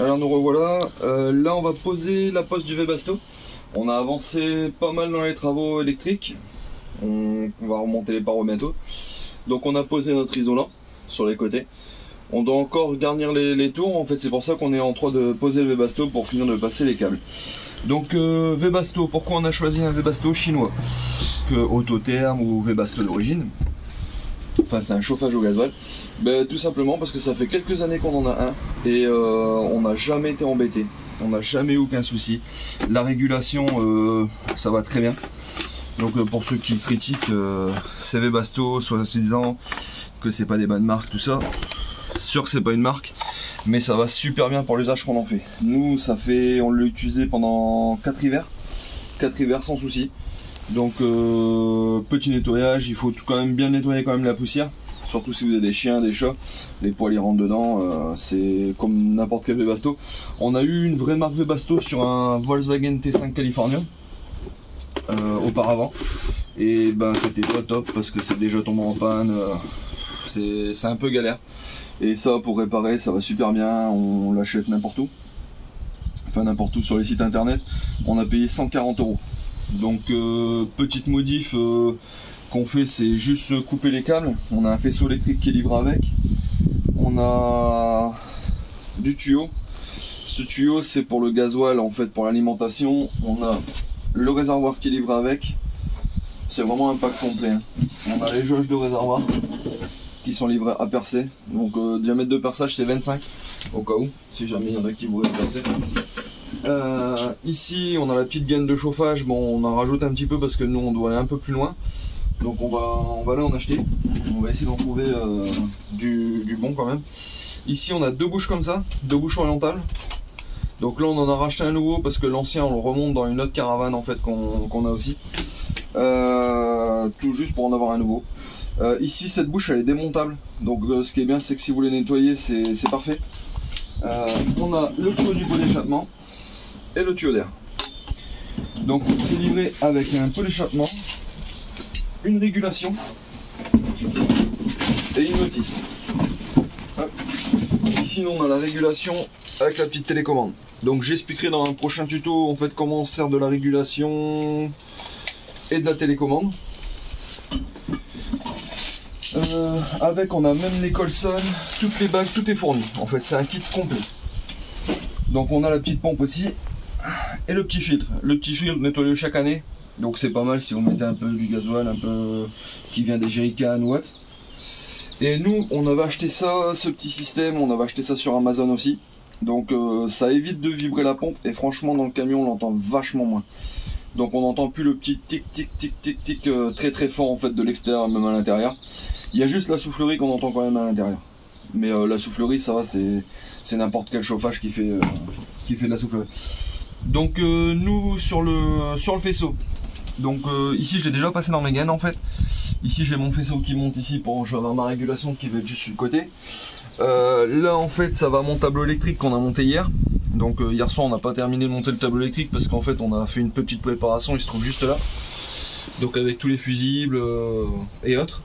Alors nous revoilà, là on va poser la poste du Webasto. On a avancé pas mal dans les travaux électriques, on va remonter les parois bientôt. Donc on a posé notre isolant sur les côtés. On doit encore garnir les tours, en fait c'est pour ça qu'on est en train de poser le Webasto pour finir de passer les câbles. Donc Webasto, pourquoi on a choisi un Webasto chinois que Autotherm ou Webasto d'origine? Enfin c'est un chauffage au gasoil. Ben, tout simplement parce que ça fait quelques années qu'on en a un et on n'a jamais été embêté. On n'a jamais eu aucun souci. La régulation ça va très bien. Donc pour ceux qui critiquent ces Webasto, soit se disant que c'est pas des bonnes marques, tout ça, sûr que c'est pas une marque, mais ça va super bien pour l'usage qu'on en fait. Nous ça fait, on l'a utilisé pendant 4 hivers sans souci. Donc petit nettoyage, il faut quand même bien nettoyer quand même la poussière, surtout si vous avez des chiens, des chats, les poils ils rentrent dedans, c'est comme n'importe quel Webasto. On a eu une vraie marque Webasto sur un Volkswagen T5 California auparavant, et ben c'était pas top parce que c'est déjà tombé en panne, c'est un peu galère. Et ça pour réparer ça va super bien, on l'achète n'importe où, enfin n'importe où sur les sites internet, on a payé 140 €. Donc petite modif qu'on fait, c'est juste couper les câbles. On a un faisceau électrique qui est livré avec. On a du tuyau. Ce tuyau c'est pour le gasoil en fait, pour l'alimentation. On a le réservoir qui est livré avec. C'est vraiment un pack complet. On a les jauges de réservoir qui sont livrées à percer. Donc diamètre de perçage c'est 25 au cas où, si jamais il y en a qui voudraient percer. Ici on a la petite gaine de chauffage, bon on en rajoute un petit peu parce que nous on doit aller un peu plus loin, donc on va aller en acheter, on va essayer d'en trouver du bon quand même. Ici on a deux bouches comme ça, deux bouches orientales, donc là on en a racheté un nouveau parce que l'ancien on le remonte dans une autre caravane en fait qu'on a aussi, tout juste pour en avoir un nouveau. Ici cette bouche elle est démontable, donc ce qui est bien c'est que si vous voulez nettoyer c'est parfait. On a le tuyau du pot d'échappement et le tuyau d'air. Donc c'est livré avec un pot d'échappement, une régulation et une notice. Hop. Ici on a la régulation avec la petite télécommande. Donc j'expliquerai dans un prochain tuto en fait comment on sert de la régulation et de la télécommande. Avec on a même les colsons, toutes les bagues, tout est fourni. En fait c'est un kit complet. Donc on a la petite pompe aussi. Et le petit filtre nettoyé chaque année, donc c'est pas mal si vous mettez un peu du gasoil, un peu qui vient des jerrycans ou autre. Et nous on avait acheté ça, ce petit système, on avait acheté ça sur Amazon aussi, donc ça évite de vibrer la pompe et franchement dans le camion on l'entend vachement moins. Donc on n'entend plus le petit tic tic tic tic tic très très fort en fait de l'extérieur même à l'intérieur. Il y a juste la soufflerie qu'on entend quand même à l'intérieur. Mais la soufflerie ça va, c'est n'importe quel chauffage qui fait de la soufflerie. Donc nous sur le faisceau, donc ici j'ai déjà passé dans mes gaines en fait. Ici j'ai mon faisceau qui monte ici, pour je vais avoir ma régulation qui va être juste sur le côté. Là en fait ça va mon tableau électrique qu'on a monté hier. Donc hier soir on n'a pas terminé de monter le tableau électrique parce qu'en fait on a fait une petite préparation, il se trouve juste là. Donc avec tous les fusibles et autres.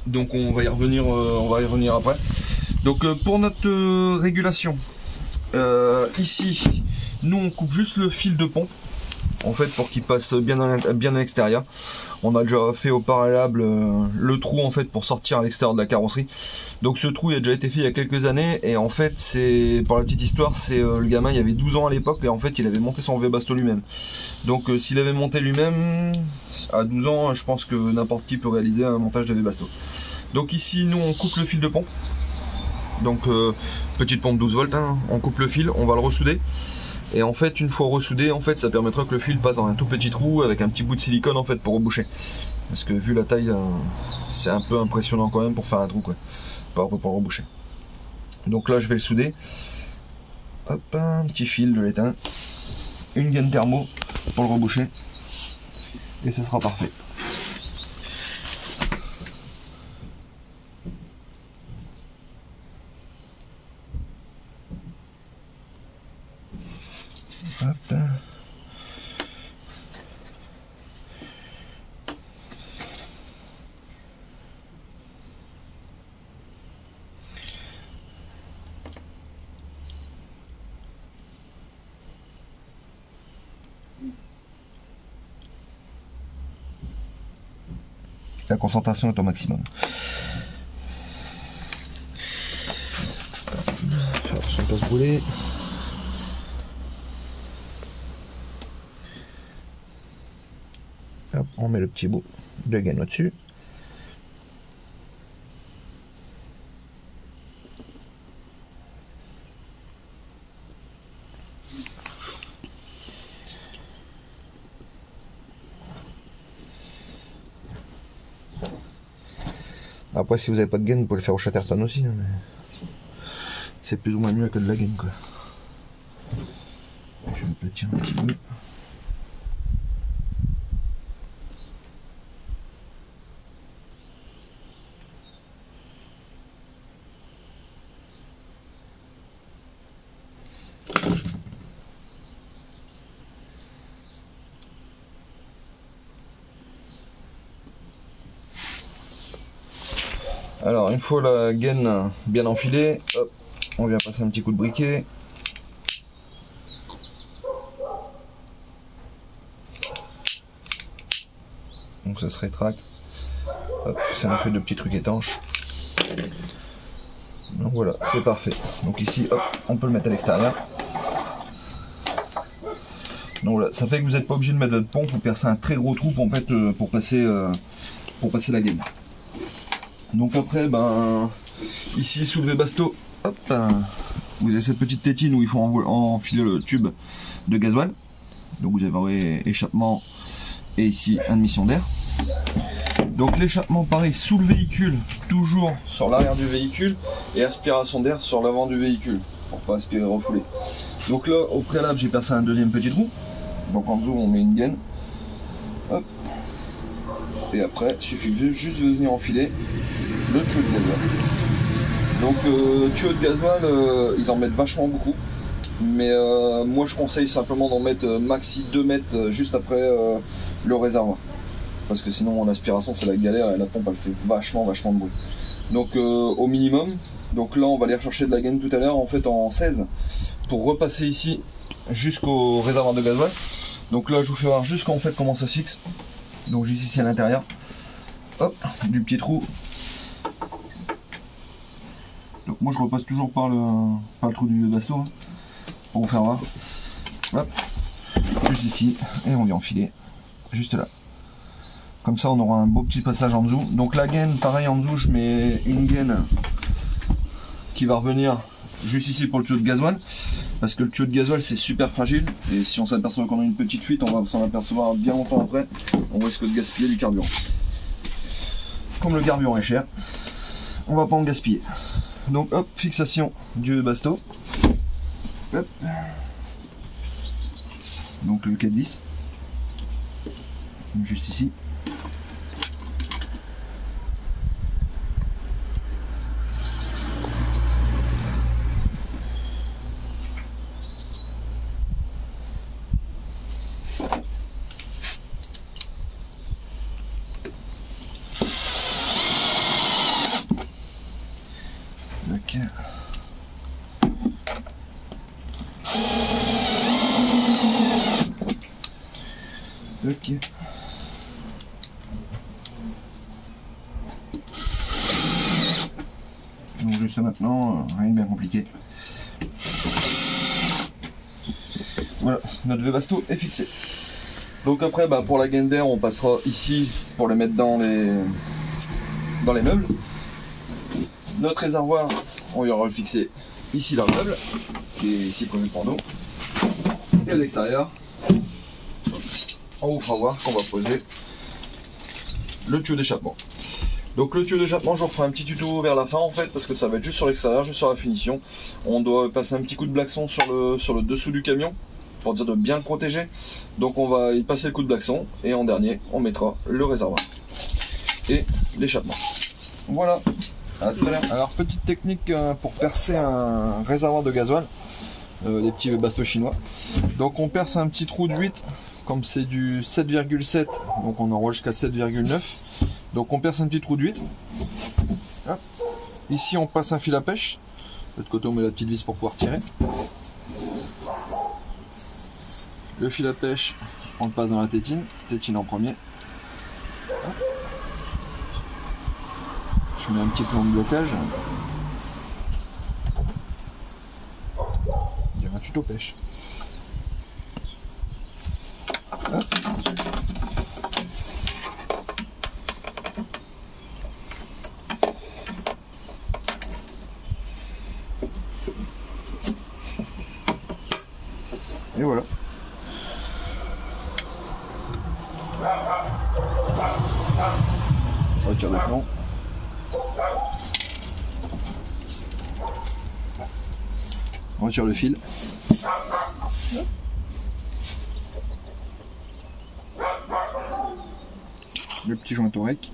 Donc on va y revenir après. Donc pour notre régulation, ici nous on coupe juste le fil de pompe en fait pour qu'il passe bien à l'extérieur. On a déjà fait au préalable le trou en fait pour sortir à l'extérieur de la carrosserie. Donc ce trou il a déjà été fait il y a quelques années et en fait c'est, pour la petite histoire, c'est le gamin il avait 12 ans à l'époque et en fait il avait monté son Webasto lui-même. Donc s'il avait monté lui-même à 12 ans, je pense que n'importe qui peut réaliser un montage de Webasto. Donc ici nous on coupe le fil de pompe. Donc petite pompe 12 volts, hein. On coupe le fil, on va le ressouder. Et en fait une fois ressoudé, en fait ça permettra que le fil passe dans un tout petit trou avec un petit bout de silicone en fait pour reboucher. Parce que vu la taille, c'est un peu impressionnant quand même pour faire un trou quoi, pour reboucher. Donc là je vais le souder. Hop, un petit fil de l'étain, une gaine thermo pour le reboucher. Et ce sera parfait. Hop. la concentration est au maximum. Faire attention de pas se brûler. Hop, on met le petit bout de gaine au-dessus. Après, si vous n'avez pas de gaine, vous pouvez le faire au Chatterton aussi, hein, mais c'est plus ou moins mieux que de la gaine, quoi. Je vais me tirer un petit peu. Alors, une fois la gaine bien enfilée, hop, on vient passer un petit coup de briquet. Donc ça se rétracte. Hop, ça nous fait deux petits trucs étanches. Donc voilà, c'est parfait. Donc ici, hop, on peut le mettre à l'extérieur. Donc voilà, ça fait que vous n'êtes pas obligé de mettre votre pompe ou percer un très gros trou pour passer la gaine. Donc après, ben, ici, soulevé basto, hop, vous avez cette petite tétine où il faut enfiler le tube de gasoil. Donc vous avez échappement et ici admission d'air. Donc l'échappement pareil sous le véhicule, toujours sur l'arrière du véhicule, et aspiration d'air sur l'avant du véhicule, pour pas aspirer refoulé. Donc là, au préalable, j'ai percé un deuxième petit trou. Donc en dessous, on met une gaine. Hop. Et après, il suffit juste de venir enfiler le tuyau de gasoil. Donc tuyau de gasoil, ils en mettent vachement beaucoup. Mais moi je conseille simplement d'en mettre maxi 2 mètres juste après le réservoir. Parce que sinon en aspiration c'est la galère et la pompe elle fait vachement de bruit. Donc au minimum, donc là on va aller rechercher de la gaine tout à l'heure en fait en 16 pour repasser ici jusqu'au réservoir de gasoil. Donc là je vous fais voir juste en fait comment ça se fixe. Donc juste ici à l'intérieur, hop, du petit trou. Donc moi je repasse toujours par le trou du basto hein, pour vous faire voir. Hop, juste ici et on vient enfiler juste là. Comme ça on aura un beau petit passage en dessous. Donc la gaine pareil en dessous je mets une gaine qui va revenir juste ici pour le tuyau de gasoil. Parce que le tuyau de gasoil c'est super fragile. Et si on s'aperçoit qu'on a une petite fuite, on va s'en apercevoir bien longtemps après. On risque de gaspiller du carburant. Comme le carburant est cher, on va pas en gaspiller. Donc hop, fixation du basto. Hop. Donc le 4-10. Juste ici. Ok. Ok. Donc juste maintenant, rien de bien compliqué. Voilà, notre V-Basto est fixé. Donc après, bah, pour la gaine d'air, on passera ici pour le mettre dans les meubles. Notre réservoir, on ira le fixer ici dans le meuble, qui est ici prévu pour nous. Et à l'extérieur, on vous fera voir qu'on va poser le tuyau d'échappement. Donc le tuyau d'échappement, je vous referai un petit tuto vers la fin en fait, parce que ça va être juste sur l'extérieur, juste sur la finition. On doit passer un petit coup de blackson sur le dessous du camion, pour dire de bien le protéger. Donc on va y passer le coup de blackson, et en dernier, on mettra le réservoir et l'échappement. Voilà. À tout à l'heure. Alors petite technique pour percer un réservoir de gasoil, des petits bastos chinois. Donc on perce un petit trou de 8, comme c'est du 7,7, donc on envoie jusqu'à 7,9. Donc on perce un petit trou de 8. Hop. Ici on passe un fil à pêche. De l'autre côté on met la petite vis pour pouvoir tirer. Le fil à pêche, on le passe dans la tétine en premier. Hop. Je mets un petit plan de blocage. Il y a un tuto pêche. Hop. Et voilà. On retire le plan. On retire le fil. Le petit joint torec.